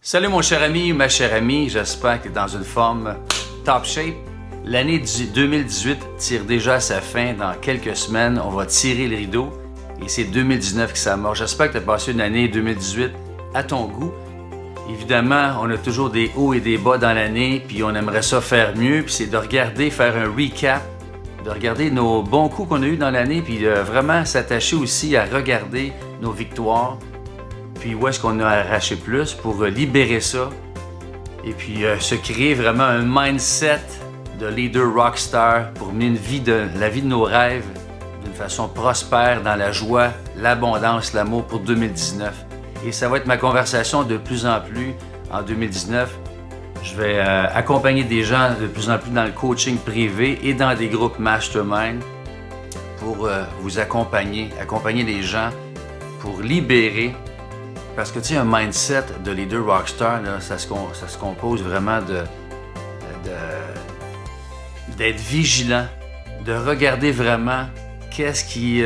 Salut mon cher ami ou ma chère amie, j'espère que tu es dans une forme top shape. L'année 2018 tire déjà à sa fin. Dans quelques semaines, on va tirer le rideau et c'est 2019 qui s'amorce. J'espère que tu as passé une année 2018 à ton goût. Évidemment, on a toujours des hauts et des bas dans l'année, puis on aimerait ça faire mieux, puis c'est de regarder, faire un recap, de regarder nos bons coups qu'on a eus dans l'année, puis vraiment s'attacher aussi à regarder nos victoires. Puis où est-ce qu'on a arraché plus pour libérer ça et puis se créer vraiment un mindset de leader rockstar pour mener la vie de nos rêves d'une façon prospère, dans la joie, l'abondance, l'amour pour 2019. Et ça va être ma conversation de plus en plus en 2019. Je vais accompagner des gens de plus en plus dans le coaching privé et dans des groupes mastermind pour vous accompagner les gens pour libérer. Parce que tu sais, un mindset de leader rockstar, là, ça se compose vraiment d'être vigilant, de regarder vraiment qu'est-ce qui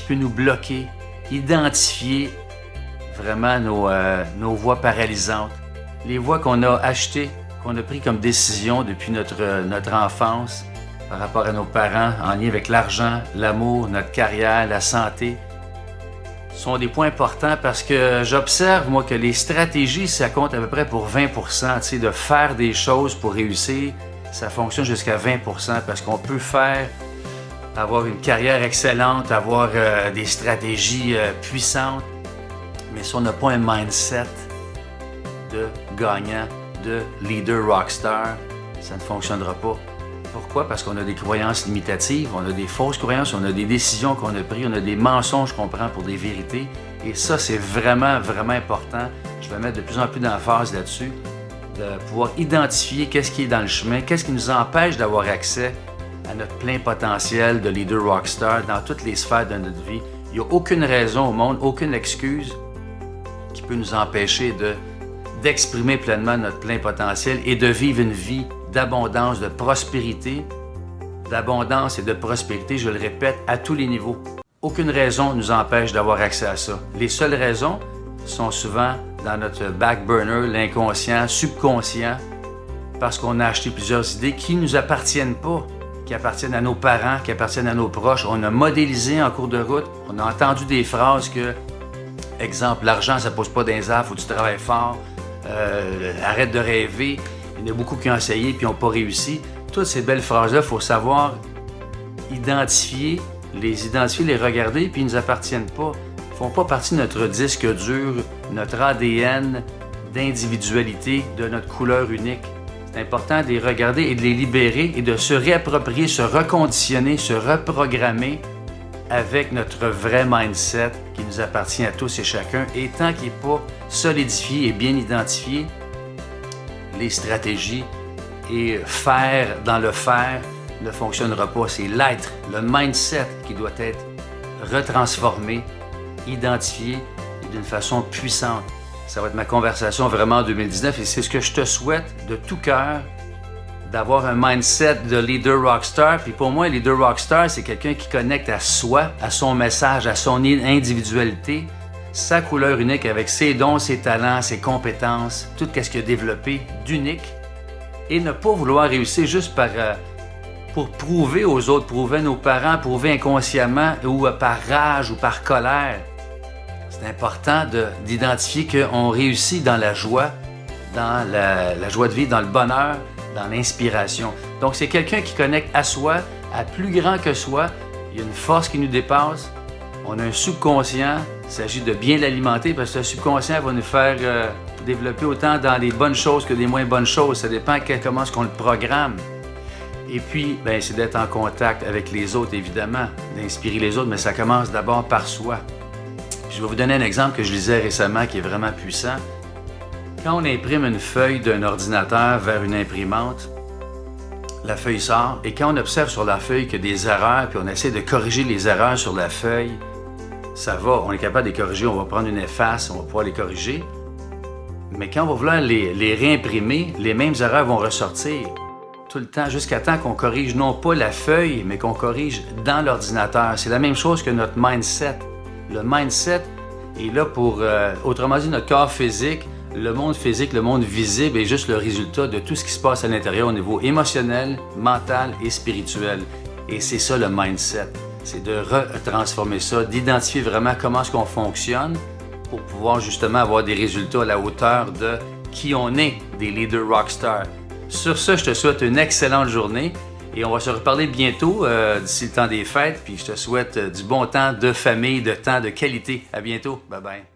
peut nous bloquer, identifier vraiment nos voies paralysantes, les voies qu'on a achetées, qu'on a prises comme décision depuis notre enfance par rapport à nos parents, en lien avec l'argent, l'amour, notre carrière, la santé. Sont des points importants parce que j'observe, moi, que les stratégies, ça compte à peu près pour 20%. Tu sais, de faire des choses pour réussir, ça fonctionne jusqu'à 20% parce qu'on peut avoir une carrière excellente, avoir des stratégies puissantes, mais si on n'a pas un mindset de gagnant, de leader rockstar, ça ne fonctionnera pas. Pourquoi? Parce qu'on a des croyances limitatives, on a des fausses croyances, on a des décisions qu'on a prises, on a des mensonges qu'on prend pour des vérités. Et ça, c'est vraiment, vraiment important. Je vais mettre de plus en plus d'emphase là-dessus, de pouvoir identifier qu'est-ce qui est dans le chemin, qu'est-ce qui nous empêche d'avoir accès à notre plein potentiel de leader rockstar dans toutes les sphères de notre vie. Il n'y a aucune raison au monde, aucune excuse qui peut nous empêcher d'exprimer pleinement notre plein potentiel et de vivre une vie d'abondance, de prospérité, d'abondance et de prospérité, je le répète, à tous les niveaux. Aucune raison ne nous empêche d'avoir accès à ça. Les seules raisons sont souvent dans notre back burner, l'inconscient, subconscient, parce qu'on a acheté plusieurs idées qui ne nous appartiennent pas, qui appartiennent à nos parents, qui appartiennent à nos proches. On a modélisé en cours de route, on a entendu des phrases que, exemple, l'argent, ça ne pousse pas dans les arbres, faut que tu travailles fort, arrête de rêver. Il y en a beaucoup qui ont essayé et qui n'ont pas réussi. Toutes ces belles phrases-là, il faut savoir identifier, les regarder, puis ils ne nous appartiennent pas. Ils ne font pas partie de notre disque dur, notre ADN d'individualité, de notre couleur unique. C'est important de les regarder et de les libérer et de se réapproprier, se reconditionner, se reprogrammer avec notre vrai mindset qui nous appartient à tous et chacun. Et tant qu'il n'est pas solidifié et bien identifié, les stratégies et faire dans le faire ne fonctionnera pas. C'est l'être, le mindset qui doit être retransformé, identifié et d'une façon puissante. Ça va être ma conversation vraiment en 2019 et c'est ce que je te souhaite de tout cœur, d'avoir un mindset de leader rockstar. Puis pour moi, un leader rockstar, c'est quelqu'un qui connecte à soi, à son message, à son individualité, sa couleur unique avec ses dons, ses talents, ses compétences, tout ce qu'il a développé d'unique et ne pas vouloir réussir juste pour prouver aux autres, prouver à nos parents, prouver inconsciemment ou par rage ou par colère. C'est important d'identifier qu'on réussit dans la joie, dans la joie de vivre, dans le bonheur, dans l'inspiration. Donc c'est quelqu'un qui connecte à soi, à plus grand que soi. Il y a une force qui nous dépasse. On a un subconscient. Il s'agit de bien l'alimenter parce que le subconscient va nous faire développer autant dans les bonnes choses que des moins bonnes choses. Ça dépend comment est-ce qu'on le programme. Et puis, c'est d'être en contact avec les autres, évidemment, d'inspirer les autres, mais ça commence d'abord par soi. Puis je vais vous donner un exemple que je lisais récemment qui est vraiment puissant. Quand on imprime une feuille d'un ordinateur vers une imprimante, la feuille sort et quand on observe sur la feuille qu'il y a des erreurs, puis on essaie de corriger les erreurs sur la feuille, ça va, on est capable de les corriger, on va prendre une efface, on va pouvoir les corriger. Mais quand on va vouloir les réimprimer, les mêmes erreurs vont ressortir tout le temps, jusqu'à temps qu'on corrige non pas la feuille, mais qu'on corrige dans l'ordinateur. C'est la même chose que notre mindset. Le mindset est là pour, autrement dit, notre corps physique le monde physique, le monde visible est juste le résultat de tout ce qui se passe à l'intérieur au niveau émotionnel, mental et spirituel. Et c'est ça le mindset. C'est de retransformer ça, d'identifier vraiment comment est-ce qu'on fonctionne pour pouvoir justement avoir des résultats à la hauteur de qui on est, des leaders rockstars. Sur ce, je te souhaite une excellente journée et on va se reparler bientôt d'ici le temps des fêtes. Puis je te souhaite du bon temps de famille, de temps de qualité. À bientôt. Bye bye.